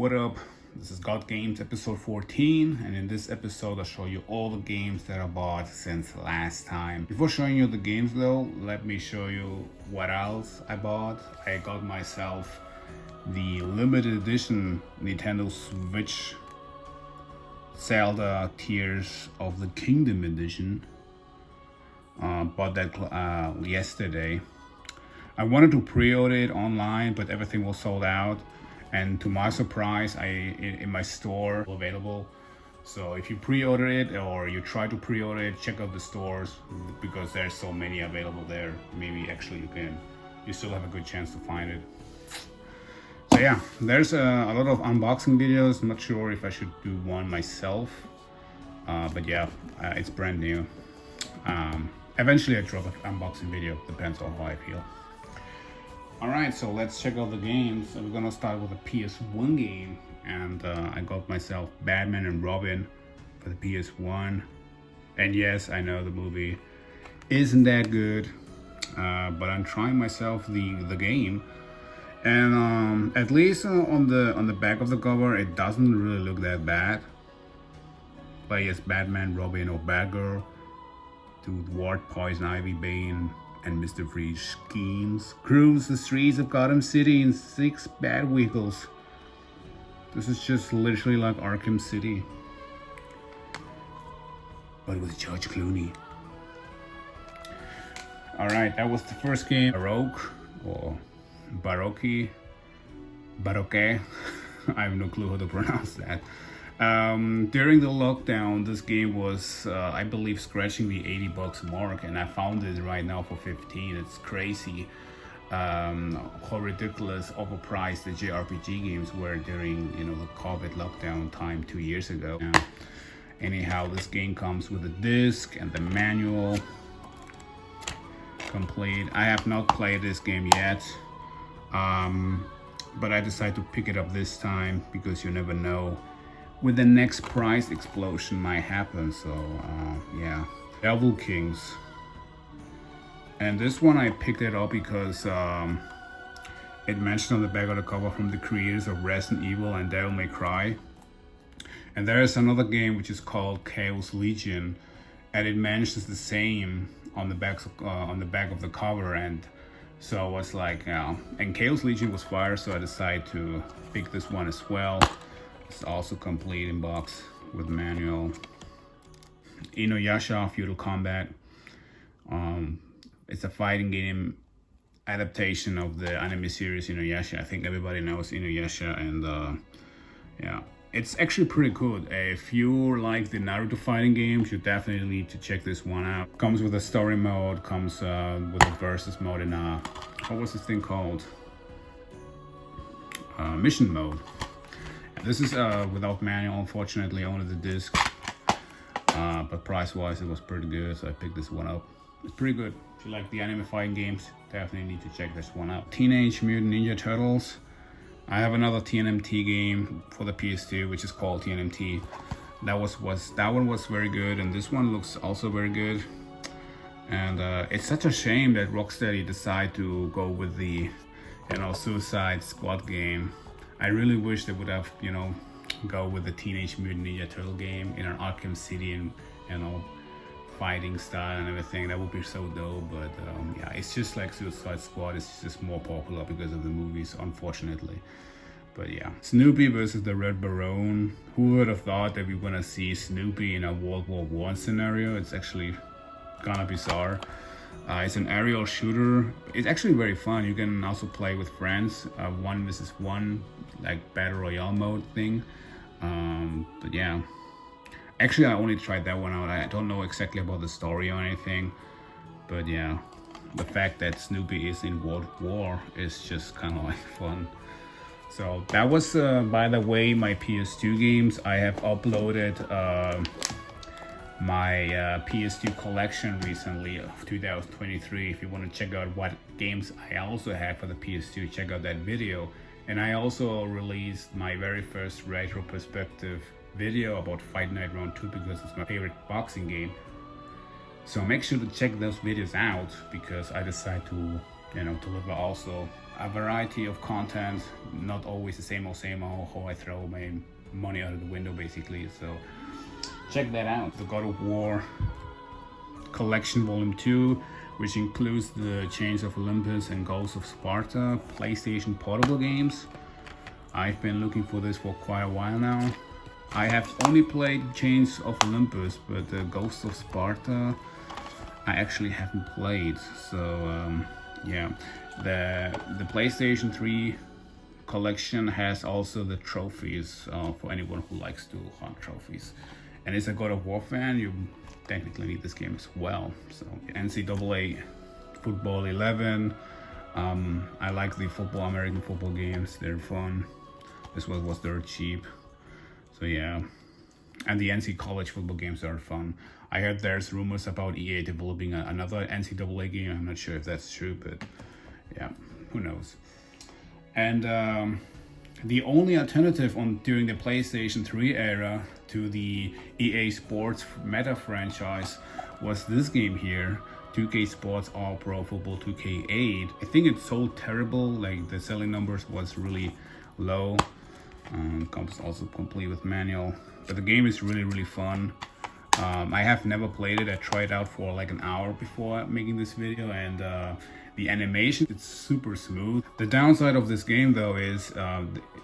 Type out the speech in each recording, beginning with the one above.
What up? This is God Games episode 14, and in this episode I'll show you all the games that I bought since last time. Before showing you the games though, let me show you what else I bought. I got myself the limited edition Nintendo Switch Zelda Tears of the Kingdom edition. Bought that yesterday. I wanted to pre-order it online, but everything was sold out. And to my surprise, in my store available. So if you pre-order it or you try to pre-order it, check out the stores because there's so many available there. Maybe actually you still have a good chance to find it. So yeah, there's a lot of unboxing videos. I'm not sure if I should do one myself, but yeah, it's brand new. Eventually I drop an unboxing video, depends on how I feel. Alright, so let's check out the games. So we're gonna start with a PS1 game, and I got myself Batman and Robin for the PS1. And yes, I know the movie isn't that good, but I'm trying myself the game. And at least on the back of the cover, it doesn't really look that bad. Play as Batman, Robin, or Batgirl to thwart Poison Ivy, Bane, and Mr. Freeze schemes. Cruise the streets of Gotham City in 6 bad vehicles. This is just literally like Arkham City, but with George Clooney. Alright, that was the first game. Baroque or Baroque. I have no clue how to pronounce that. During the lockdown, this game was, I believe, scratching the $80 mark, and I found it right now for 15. It's crazy how ridiculous overpriced the JRPG games were during, the COVID lockdown time 2 years ago. Anyhow, this game comes with a disc and the manual complete. I have not played this game yet, but I decided to pick it up this time because you never know when the next price explosion might happen. So yeah, Devil Kings. And this one I picked it up because it mentioned on the back of the cover from the creators of Resident Evil and Devil May Cry. And there is another game which is called Chaos Legion, and it mentions the same on the back of the cover. And so I was like, and Chaos Legion was fire, so I decided to pick this one as well. It's also complete in box with manual. Inuyasha Feudal Combat. It's a fighting game adaptation of the anime series Inuyasha. I think everybody knows Inuyasha, and yeah, it's actually pretty good. If you like the Naruto fighting games, you definitely need to check this one out. Comes with a story mode, comes with a versus mode, and what was this thing called? Mission mode. This is without manual, unfortunately, only the disc. But price-wise, it was pretty good, so I picked this one up. It's pretty good. If you like the anime fighting games, definitely need to check this one out. Teenage Mutant Ninja Turtles. I have another TNMT game for the PS2, which is called TNMT. That one was very good, and this one looks also very good. And it's such a shame that Rocksteady decided to go with the, Suicide Squad game. I really wish they would have, go with the Teenage Mutant Ninja Turtle game in an Arkham City and, fighting style and everything. That would be so dope, but yeah, it's just like Suicide Squad. It's just more popular because of the movies, unfortunately. But yeah, Snoopy versus the Red Baron. Who would have thought that we were gonna see Snoopy in a World War I scenario? It's actually kind of bizarre. It's an aerial shooter. It's actually very fun. You can also play with friends, 1 versus 1, like battle royale mode thing. But yeah, actually I only tried that one out. I don't know exactly about the story or anything, but yeah, the fact that Snoopy is in World War is just kind of like fun. So that was, by the way, my PS2 games. I have uploaded my PS2 collection recently of 2023. If you want to check out what games I also have for the PS2, check out that video. And I also released my very first retro perspective video about Fight Night Round 2 because it's my favorite boxing game. So make sure to check those videos out because I decided to deliver also a variety of content, not always the same old how I throw my money out of the window basically. So check that out. The God of War Collection Volume 2, which includes the Chains of Olympus and Ghosts of Sparta PlayStation portable games. I've been looking for this for quite a while now. I have only played Chains of Olympus, but the Ghosts of Sparta I actually haven't played. So yeah, the PlayStation 3 collection has also the trophies for anyone who likes to hunt trophies. And as a God of War fan, you technically need this game as well. So NCAA Football 11. I like the American football games. They're fun. This one was dirt cheap. So yeah. And the NC college football games are fun. I heard there's rumors about EA developing another NCAA game. I'm not sure if that's true, but yeah, who knows. And the only alternative during the PlayStation 3 era to the EA Sports meta franchise was this game here, 2K Sports All Pro Football 2K8. I think it sold terrible, like the selling numbers was really low. Comes also complete with manual, but the game is really fun. I have never played it. I tried it out for like an hour before making this video, and the animation, it's super smooth. The downside of this game though is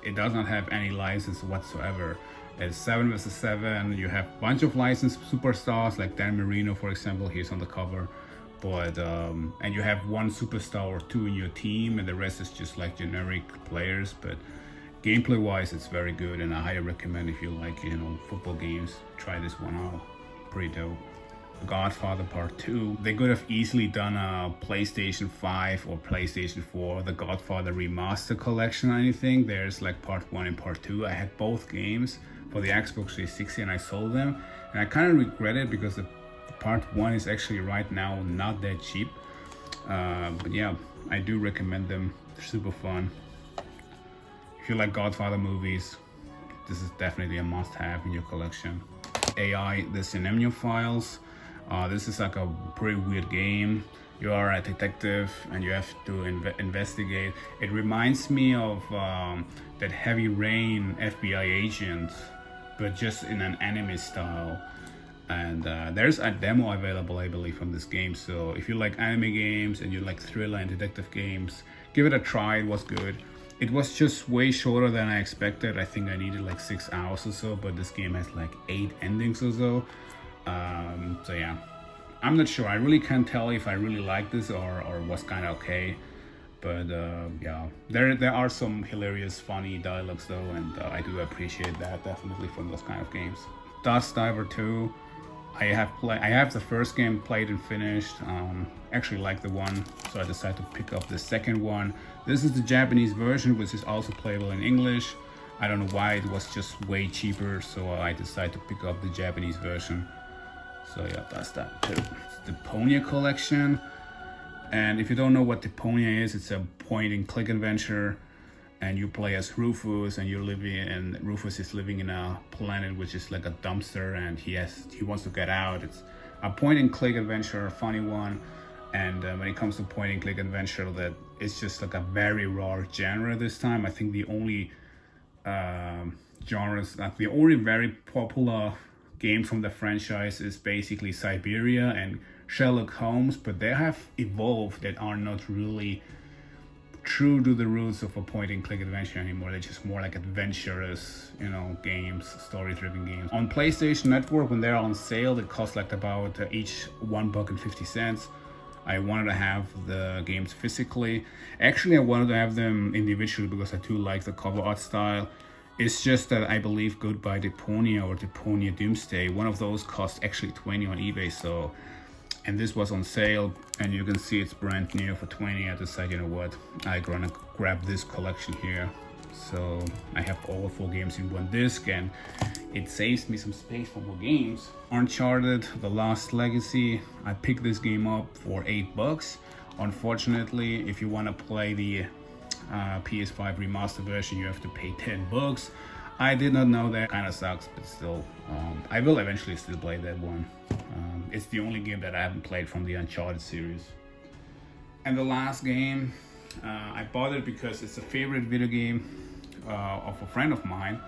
it does not have any license whatsoever. It's 7 vs 7. You have a bunch of licensed superstars like Dan Marino, for example. He's on the cover, but and you have one superstar or two in your team, and the rest is just like generic players. But gameplay wise, it's very good, and I highly recommend if you like football games, try this one out. Pretty dope. Godfather Part 2. They could have easily done a PlayStation 5 or PlayStation 4, the Godfather Remaster Collection or anything. There's like Part 1 and Part 2. I had both games for the Xbox 360 and I sold them. And I kind of regret it because the Part 1 is actually right now not that cheap. But yeah, I do recommend them. They're super fun. If you like Godfather movies, this is definitely a must-have in your collection. AI, the Cinemnia Files. This is like a pretty weird game. You are a detective and you have to investigate. It reminds me of that Heavy Rain FBI agent, but just in an anime style. And there's a demo available, I believe, from this game. So if you like anime games and you like thriller and detective games, give it a try. It was good. It was just way shorter than I expected. I think I needed like 6 hours or so, but this game has like 8 endings or so. So yeah, I'm not sure. I really can't tell if I really like this or was kind of okay. But yeah, there are some hilarious, funny dialogues though, and I do appreciate that definitely from those kind of games. Dust Diver 2. I have the first game played and finished. Actually like the one, so I decided to pick up the second one. This is the Japanese version, which is also playable in English. I don't know why, it was just way cheaper, so I decided to pick up the Japanese version. So yeah, that's that too. It's the Deponia collection. And if you don't know what Deponia is, it's a point and click adventure. And you play as Rufus, and Rufus is living in a planet which is like a dumpster, and he wants to get out. It's a point and click adventure, a funny one. And when it comes to point and click adventure, that it's just like a very raw genre this time. I think the only the only very popular game from the franchise is basically Siberia and Sherlock Holmes, but they have evolved that are not really true to the roots of a point and click adventure anymore. They're just more like adventurous, games, story-driven games. On PlayStation Network, when they're on sale, they cost like about each $1.50. I wanted to have the games physically. Actually, I wanted to have them individually because I do like the cover art style. It's just that I believe Goodbye Deponia or Deponia Doomsday, one of those cost actually $20 on eBay. So, and this was on sale, and you can see it's brand new for $20. I decided, you know what, I'm gonna grab this collection here. So I have all 4 games in one disc, and it saves me some space for more games. Uncharted, The Last Legacy. I picked this game up for $8. Unfortunately, if you want to play the PS5 remaster version, you have to pay $10. I did not know that. Kind of sucks, but still, I will eventually still play that one. It's the only game that I haven't played from the Uncharted series. And the last game, I bought it because it's a favorite video game of a friend of mine,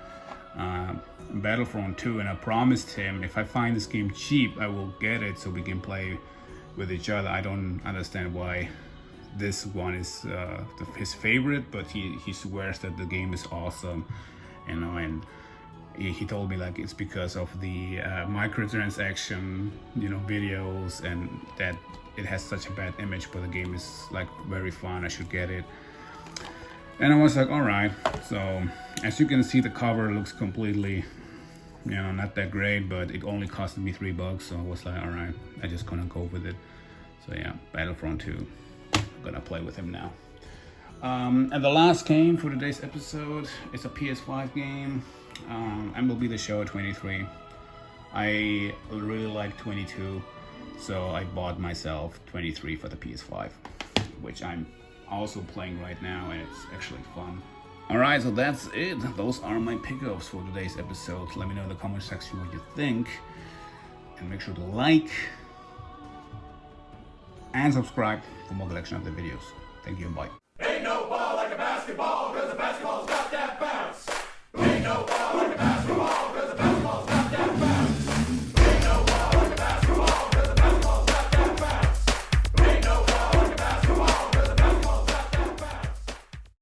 Battlefront 2, and I promised him if I find this game cheap, I will get it so we can play with each other. I don't understand why this one is his favorite, but he swears that the game is awesome, you know, and he told me like it's because of the microtransaction, you know, videos, and that it has such a bad image, but the game is like very fun. I should get it. And I was like, all right. So as you can see, the cover looks completely, you know, not that great, but it only costed me $3, so I was like, all right, I just gonna go with it. So yeah, Battlefront 2, I'm gonna play with him now. And the last game for today's episode is a PS5 game, MLB The Show 23. I really like 22, so I bought myself 23 for the PS5, which I'm also playing right now, and it's actually fun. Alright, so that's it. Those are my pickups for today's episode. Let me know in the comment section what you think, and make sure to like and subscribe for more collection of the videos. Thank you and bye.